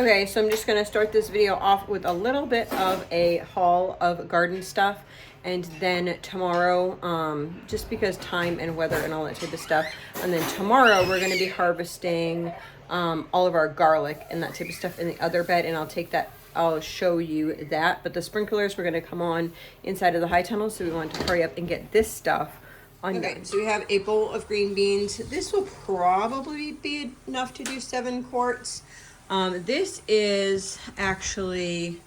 Okay, so I'm just gonna start this video off with a little bit of a haul of garden stuff, and then tomorrow, just because time and weather and all that type of stuff, and then tomorrow we're gonna be harvesting all of our garlic and that type of stuff in the other bed, and I'll show you that. But the sprinklers were gonna come on inside of the high tunnel, so we wanted to hurry up and get this stuff on. Okay, so we have a bowl of green beans. This will probably be enough to do 7 quarts. This is actually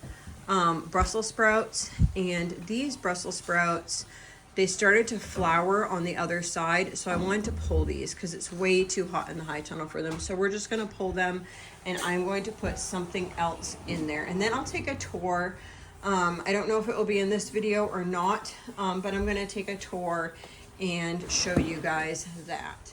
Brussels sprouts, and these Brussels sprouts, they started to flower on the other side, so I wanted to pull these because it's way too hot in the high tunnel for them. So we're just going to pull them, and I'm going to put something else in there, and then I'll take a tour. I don't know if it will be in this video or not, but I'm going to take a tour and show you guys that.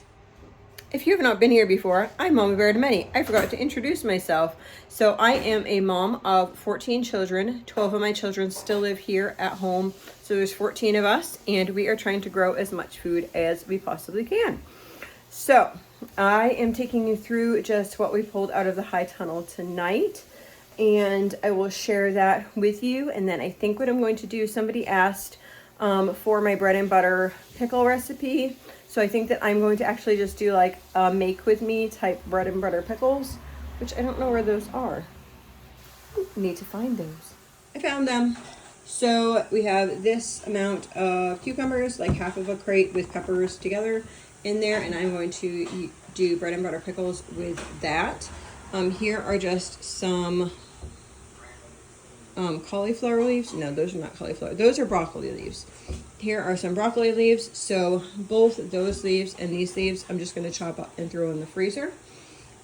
If you have not been here before, I'm Mama Bear to Many. I forgot to introduce myself. So I am a mom of 14 children. 12 of my children still live here at home. So there's 14 of us, and we are trying to grow as much food as we possibly can. So I am taking you through just what we pulled out of the high tunnel tonight, and I will share that with you. And then I think what I'm going to do, somebody asked for my bread and butter pickle recipe. So I think that I'm going to actually just do like a make with me type bread and butter pickles, which I don't know where those are. Need to find those. I found them. So we have this amount of cucumbers, like half of a crate with peppers together in there, and I'm going to do bread and butter pickles with that. Here are just some cauliflower leaves. No, those are not cauliflower. Those are broccoli leaves. Here are some broccoli leaves. So both those leaves and these leaves, I'm just going to chop up and throw in the freezer.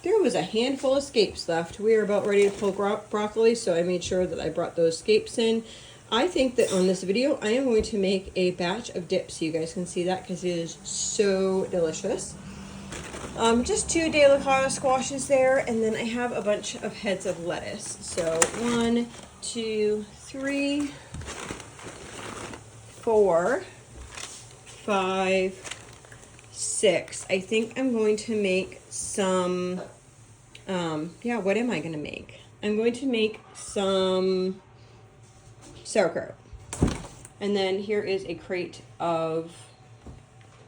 There was a handful of scapes left. We are about ready to pull broccoli, so I made sure that I brought those scapes in. I think that on this video, I am going to make a batch of dip so you guys can see that, because it is so delicious. Just 2 delicata squashes there, and then I have a bunch of heads of lettuce. So 1, 2, 3, 4, 5, 6. I think I'm going to make some, what am I going to make? I'm going to make some sauerkraut. And then here is a crate of,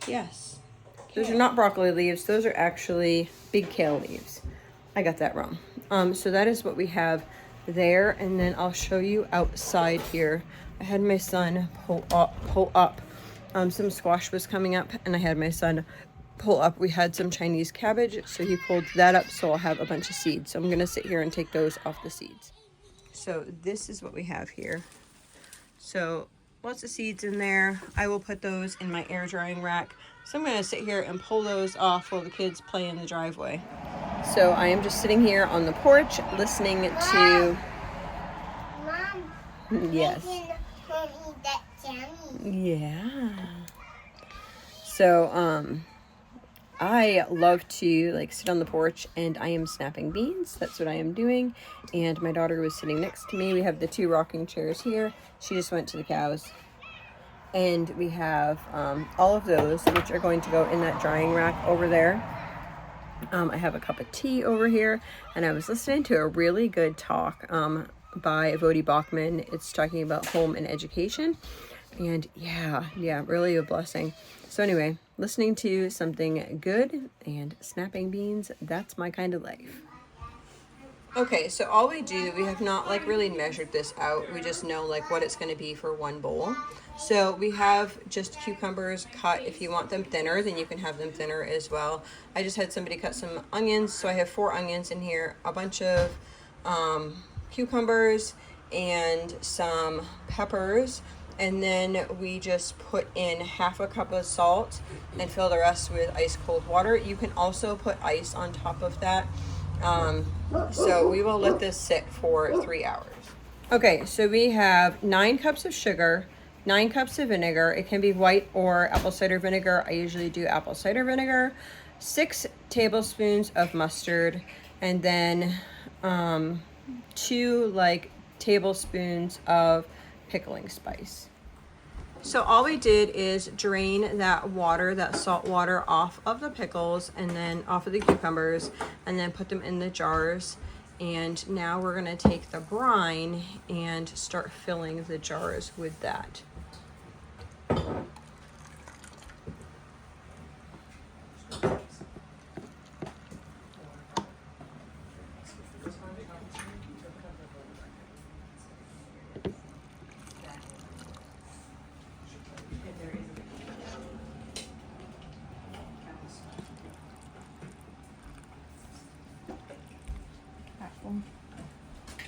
yes, those are not broccoli leaves. Those are actually big kale leaves. I got that wrong. So that is what we have there. And then I'll show you outside here. I had my son pull up. Some squash was coming up, and I had my son pull up. We had some Chinese cabbage, so he pulled that up, so I'll have a bunch of seeds. So I'm going to sit here and take those off the seeds. So this is what we have here. So lots of seeds in there. I will put those in my air drying rack. So I'm going to sit here and pull those off while the kids play in the driveway. So I am just sitting here on the porch listening to... Mom, yes. Yeah. So I love to like sit on the porch, and I am snapping beans. That's what I am doing. And my daughter was sitting next to me. We have the 2 rocking chairs here. She just went to the cows. And we have all of those, which are going to go in that drying rack over there. I have a cup of tea over here, and I was listening to a really good talk by Vodi Bachman. It's talking about home and education. And yeah, really a blessing. So anyway, listening to something good and snapping beans, that's my kind of life. Okay, so all we have not like really measured this out. We just know like what it's going to be for 1 bowl. So we have just cucumbers cut. If you want them thinner, then you can have them thinner as well. I just had somebody cut some onions, so I have 4 onions in here, a bunch of cucumbers, and some peppers. And then we just put in half a cup of salt and fill the rest with ice cold water. You can also put ice on top of that. So we will let this sit for 3 hours. Okay, so we have 9 cups of sugar, 9 cups of vinegar. It can be white or apple cider vinegar. I usually do apple cider vinegar. 6 tablespoons of mustard, and then 2 like tablespoons of pickling spice. So all we did is drain that water, that salt water, off of the pickles and then off of the cucumbers, and then put them in the jars. And now we're gonna take the brine and start filling the jars with that.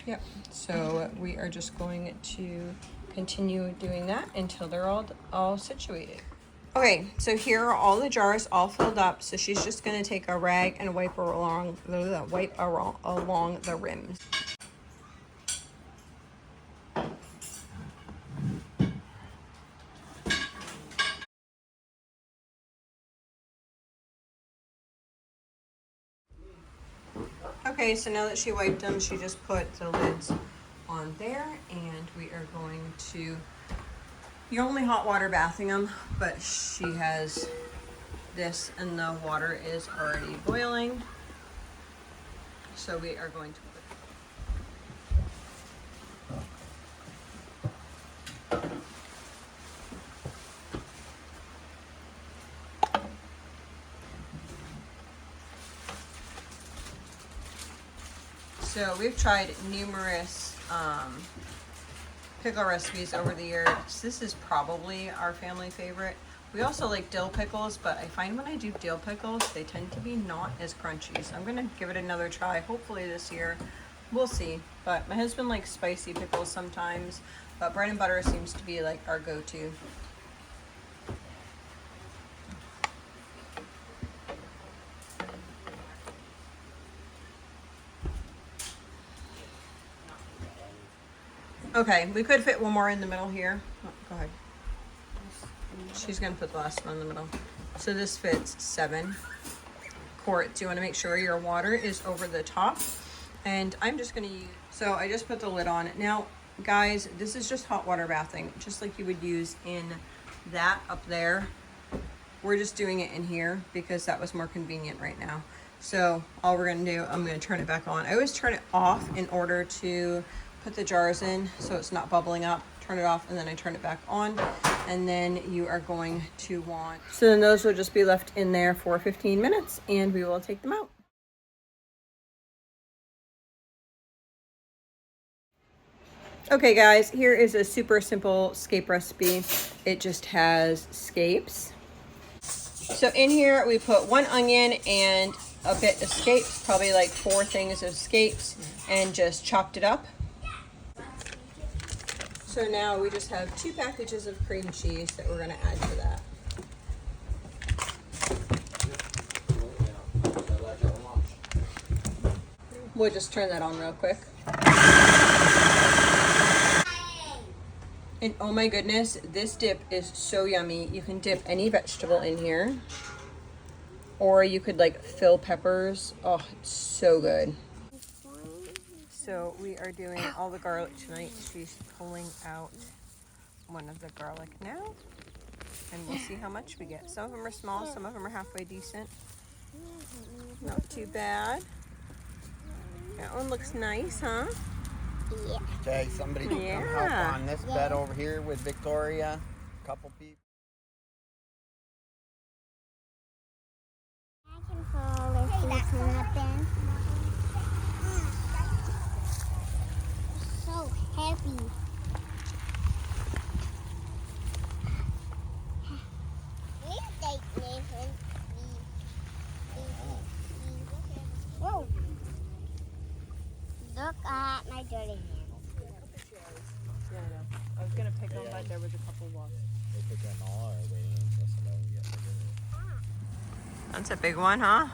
Yep, so we are just going to continue doing that until they're all situated. Okay, so here are all the jars all filled up. So she's just gonna take a rag and wipe along the rims. Okay, so now that she wiped them, she just put the lids on there, and we are going to, you're only hot water bathing them, but she has this and the water is already boiling. So we are going to So we've tried numerous pickle recipes over the years. This is probably our family favorite. We also like dill pickles, but I find when I do dill pickles, they tend to be not as crunchy. So I'm gonna give it another try, hopefully this year. We'll see. But my husband likes spicy pickles sometimes, but bread and butter seems to be like our go-to. Okay, we could fit one more in the middle here. Oh, go ahead. She's gonna put the last one in the middle. So this fits 7 quarts. You wanna make sure your water is over the top. And I'm just gonna use, so I just put the lid on. Now, guys, this is just hot water bathing, just like you would use in that up there. We're just doing it in here because that was more convenient right now. So all we're gonna do, I'm gonna turn it back on. I always turn it off in order to put the jars in so it's not bubbling up. Turn it off and then I turn it back on, and then you are going to want, so then those will just be left in there for 15 minutes and we will take them out. Okay guys, here is a super simple scape recipe. It just has scapes. So in here we put 1 onion and a bit of scapes, probably like 4 things of scapes, and just chopped it up. So now we just have 2 packages of cream cheese that we're gonna add to that. We'll just turn that on real quick. And oh my goodness, this dip is so yummy. You can dip any vegetable in here, or you could like fill peppers. Oh, it's so good. So we are doing all the garlic tonight. She's pulling out one of the garlic now, and we'll see how much we get. Some of them are small, some of them are halfway decent. Not too bad. That one looks nice, huh? Yeah. Okay, somebody can come help on this bed over here with Victoria. A couple people. I can fall if there's nothing. So heavy. Whoa. Look at my dirty hands. Yeah, I know. I was gonna pick them, but there was a couple walks. They put them all or waiting until somebody gets bigger? That's a big one, huh?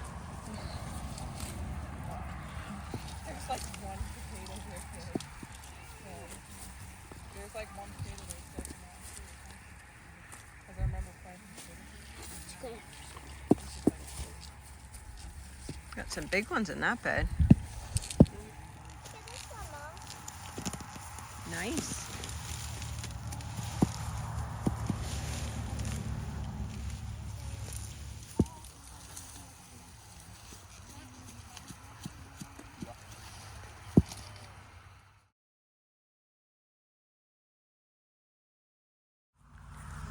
There's like one potato here, kid. There's like one potato that's like not too. Because I remember planting potatoes. Got some big ones in that bed. Nice.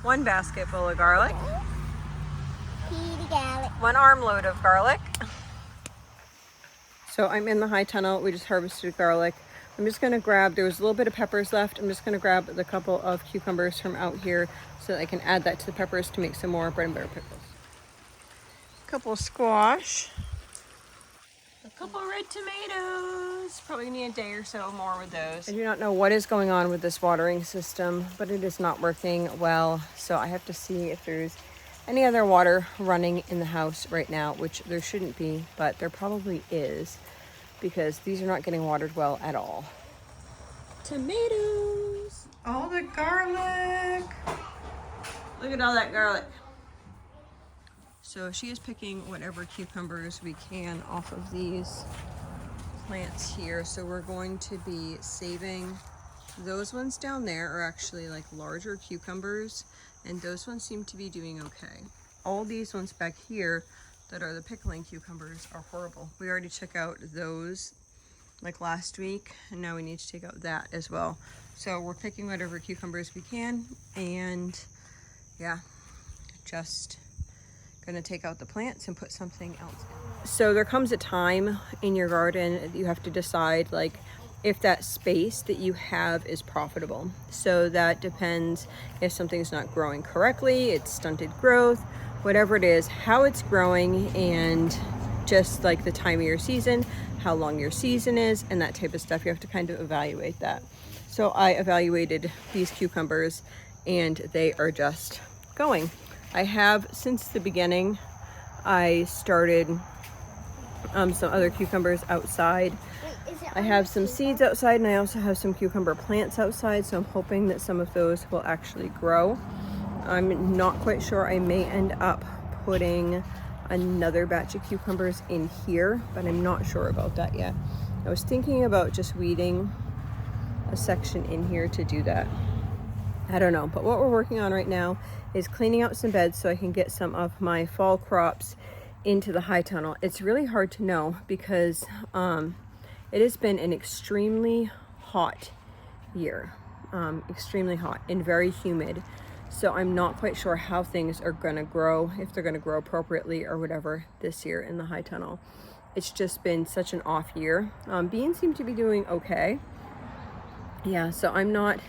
1 basket full of garlic, Petey garlic. 1 armload of garlic. So I'm in the high tunnel. We just harvested garlic. I'm just gonna grab, there was a little bit of peppers left. I'm just gonna grab the couple of cucumbers from out here so that I can add that to the peppers to make some more bread and butter pickles. A couple of squash. A couple red tomatoes. Probably need a day or so more with those. I do not know what is going on with this watering system, but it is not working well. So I have to see if there's any other water running in the house right now, which there shouldn't be, but there probably is because these are not getting watered well at all. Tomatoes. All the garlic. Look at all that garlic. So she is picking whatever cucumbers we can off of these plants here. So we're going to be saving those ones down there are actually like larger cucumbers, and those ones seem to be doing okay. All these ones back here that are the pickling cucumbers are horrible. We already took out those like last week, and now we need to take out that as well. So we're picking whatever cucumbers we can, and yeah, just gonna take out the plants and put something else in. So there comes a time in your garden that you have to decide like if that space that you have is profitable. So that depends if something's not growing correctly, it's stunted growth, whatever it is, how it's growing, and just like the time of your season, how long your season is, and that type of stuff. You have to kind of evaluate that. So I evaluated these cucumbers and they are just going. I have, since the beginning, I started some other cucumbers outside. I have some seeds outside, and I also have some cucumber plants outside, so I'm hoping that some of those will actually grow. I'm not quite sure. I may end up putting another batch of cucumbers in here, but I'm not sure about that yet. I was thinking about just weeding a section in here to do that. I don't know, but what we're working on right now is cleaning out some beds so I can get some of my fall crops into the high tunnel. It's really hard to know because it has been an extremely hot year, extremely hot and very humid. So I'm not quite sure how things are gonna grow, if they're gonna grow appropriately or whatever this year in the high tunnel. It's just been such an off year. Beans seem to be doing okay. Yeah, so I'm not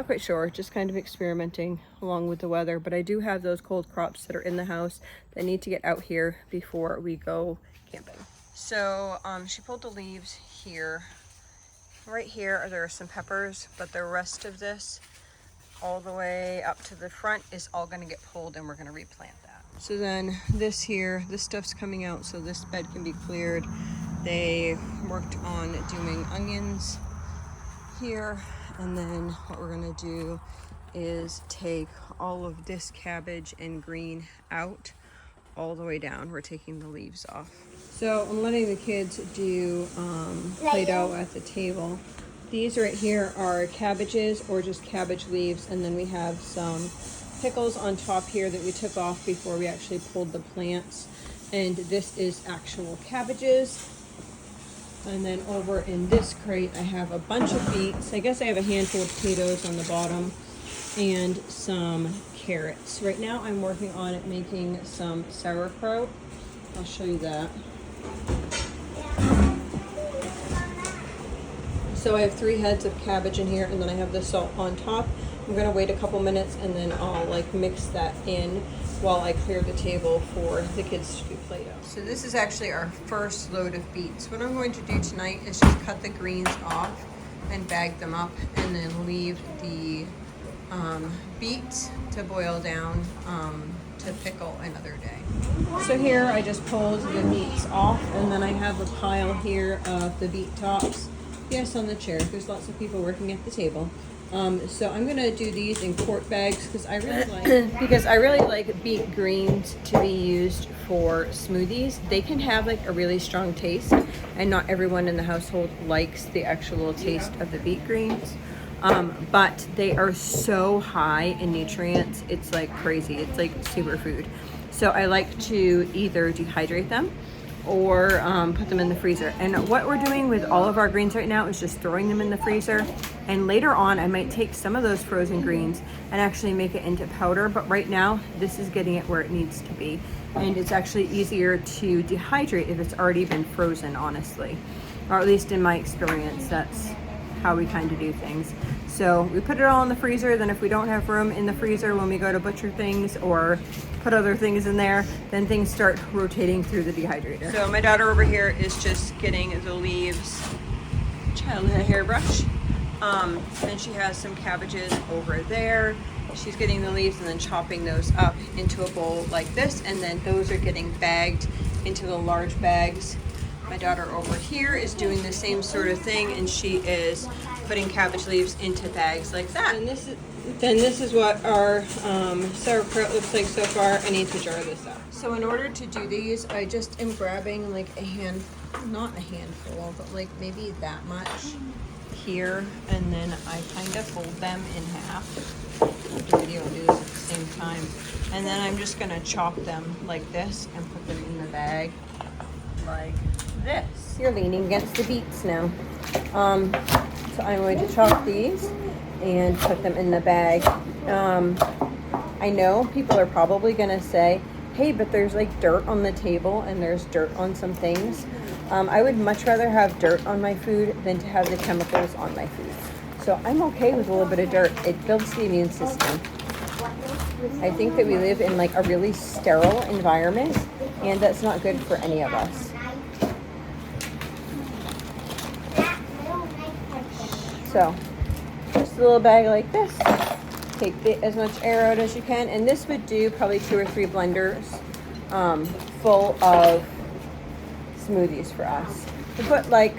quite sure, just kind of experimenting along with the weather, but I do have those cold crops that are in the house that need to get out here before we go camping. So she pulled the leaves here. Right here there are some peppers, but the rest of this all the way up to the front is all going to get pulled, and we're going to replant that. So then this here, this stuff's coming out so this bed can be cleared. They worked on doing onions here, and then what we're going to do is take all of this cabbage and green out all the way down. We're taking the leaves off. So I'm letting the kids do Play-Doh at the table. These right here are cabbages or just cabbage leaves, and then we have some pickles on top here that we took off before we actually pulled the plants. And this is actual cabbages. And then over in this crate I have a bunch of beets. I guess I have a handful of potatoes on the bottom and some carrots. Right now I'm working on it making some sauerkraut. I'll show you that. So I have 3 heads of cabbage in here, and then I have the salt on top. I'm gonna wait a couple minutes and then I'll like mix that in while I clear the table for the kids to do Play-Doh. So this is actually our first load of beets. What I'm going to do tonight is just cut the greens off and bag them up, and then leave the beets to boil down to pickle another day. So here I just pulled the beets off, and then I have a pile here of the beet tops. Yes, on the chair. There's lots of people working at the table. So I'm gonna do these in quart bags because I really like beet greens to be used for smoothies. They can have like a really strong taste, and not everyone in the household likes the actual taste of the beet greens. But they are so high in nutrients, it's like crazy. It's like superfood. So I like to either dehydrate them or put them in the freezer. And what we're doing with all of our greens right now is just throwing them in the freezer. And later on, I might take some of those frozen greens and actually make it into powder. But right now, this is getting it where it needs to be. And it's actually easier to dehydrate if it's already been frozen, honestly. Or at least in my experience, that's how we kind of do things. So we put it all in the freezer, then if we don't have room in the freezer when we go to butcher things or put other things in there, then things start rotating through the dehydrator. So my daughter over here is just getting the leaves, child with a hairbrush. And she has some cabbages over there. She's getting the leaves and then chopping those up into a bowl like this, and then those are getting bagged into the large bags. My daughter over here is doing the same sort of thing, and she is putting cabbage leaves into bags like that. And this is what our sauerkraut looks like so far. I need to jar this up. So in order to do these, I just am grabbing like not a handful, but like maybe that much here, and then I kind of fold them in half. I'll do a video and do this at the same time. And then I'm just gonna chop them like this and put them in the bag like this. You're leaning against the beets now. So I'm going to chop these and put them in the bag. I know people are probably gonna say, hey, but there's like dirt on the table and there's dirt on some things. I would much rather have dirt on my food than to have the chemicals on my food. So I'm okay with a little bit of dirt. It builds the immune system. I think that we live in like a really sterile environment, and that's not good for any of us. So just a little bag like this. Take as much air out as you can, and this would do probably 2 or 3 blenders full of smoothies for us. We put like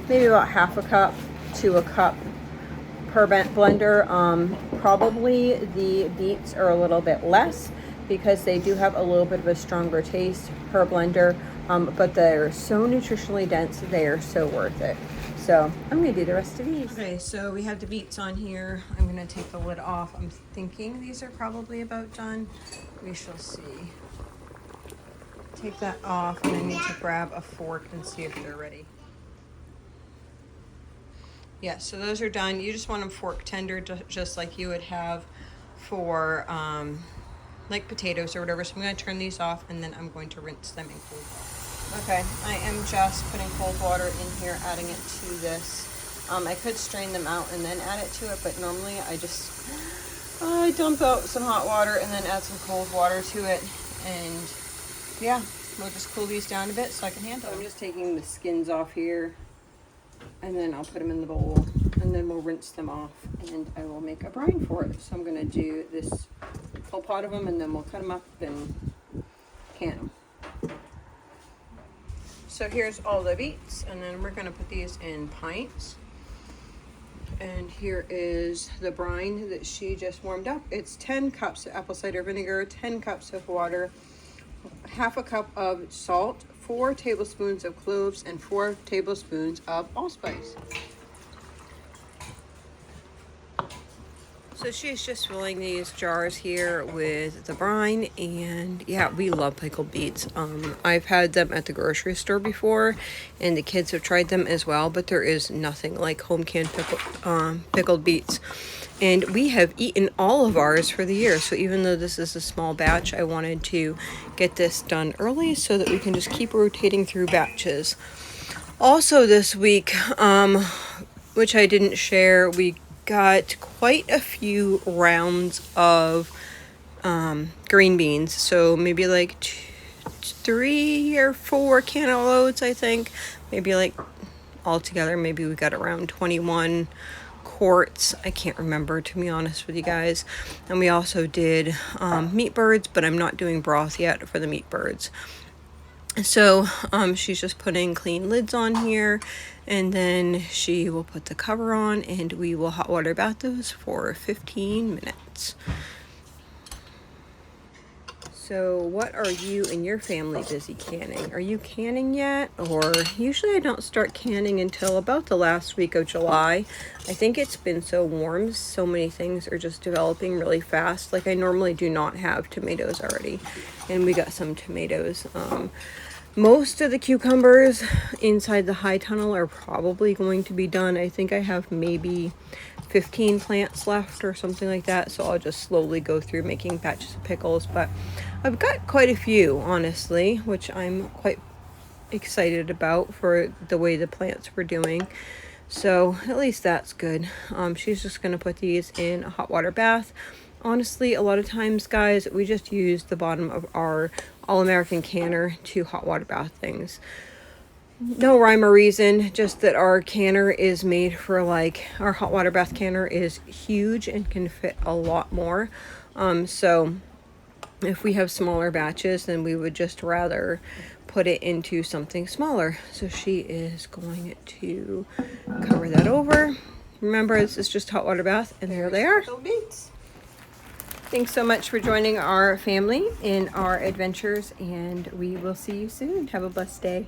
maybe about half a cup to a cup per blender. Probably the beets are a little bit less because they do have a little bit of a stronger taste per blender, but they're so nutritionally dense, they are so worth it. So I'm gonna do the rest of these. Okay, so we have the beets on here. I'm gonna take the lid off. I'm thinking these are probably about done. We shall see. Take that off, and I need to grab a fork and see if they're ready. Yeah, so those are done. You just want them fork tender, just like you would have for like potatoes or whatever. So I'm gonna turn these off, and then I'm going to rinse them in cold water. Okay, I am just putting cold water in here, adding it to this. I could strain them out and then add it to it, but normally I dump out some hot water and then add some cold water to it, and yeah, we'll just cool these down a bit so I can handle them. I'm just taking the skins off here, and then I'll put them in the bowl, and then we'll rinse them off, and I will make a brine for it. So I'm gonna do this whole pot of them, and then we'll cut them up and can them. So here's all the beets, and then we're gonna put these in pints. And here is the brine that she just warmed up. It's 10 cups of apple cider vinegar, 10 cups of water, half a cup of salt, 4 tablespoons of cloves, and 4 tablespoons of allspice. So she's just filling these jars here with the brine, and yeah, we love pickled beets. I've had them at the grocery store before, and the kids have tried them as well, but there is nothing like home canned pickled beets. And we have eaten all of ours for the year, so even though this is a small batch, I wanted to get this done early so that we can just keep rotating through batches. Also this week, which I didn't share, we got quite a few rounds of green beans, so maybe like 3 or 4 cantaloupes, I think. Maybe like altogether, maybe we got around 21 quarts. I can't remember, to be honest with you guys. And we also did meat birds, but I'm not doing broth yet for the meat birds. So she's just putting clean lids on here, and then she will put the cover on, and we will hot water bath those for 15 minutes. So what are you and your family busy canning? Are you canning yet? Or usually I don't start canning until about the last week of July. I think it's been so warm, so many things are just developing really fast. Like I normally do not have tomatoes already, and we got some tomatoes Most of the cucumbers inside the high tunnel are probably going to be done. I think I have maybe 15 plants left or something like that. So I'll just slowly go through making batches of pickles. But I've got quite a few, honestly, which I'm quite excited about for the way the plants were doing. So at least that's good. She's just going to put these in a hot water bath. Honestly, a lot of times, guys, we just use the bottom of our All-American canner to hot water bath things. No rhyme or reason, just that our canner is made for, like, our hot water bath canner is huge and can fit a lot more. So if we have smaller batches, then we would just rather put it into something smaller. So she is going to cover that over. Remember, this is just hot water bath, and there they are. Beets. Thanks so much for joining our family in our adventures, and we will see you soon. Have a blessed day.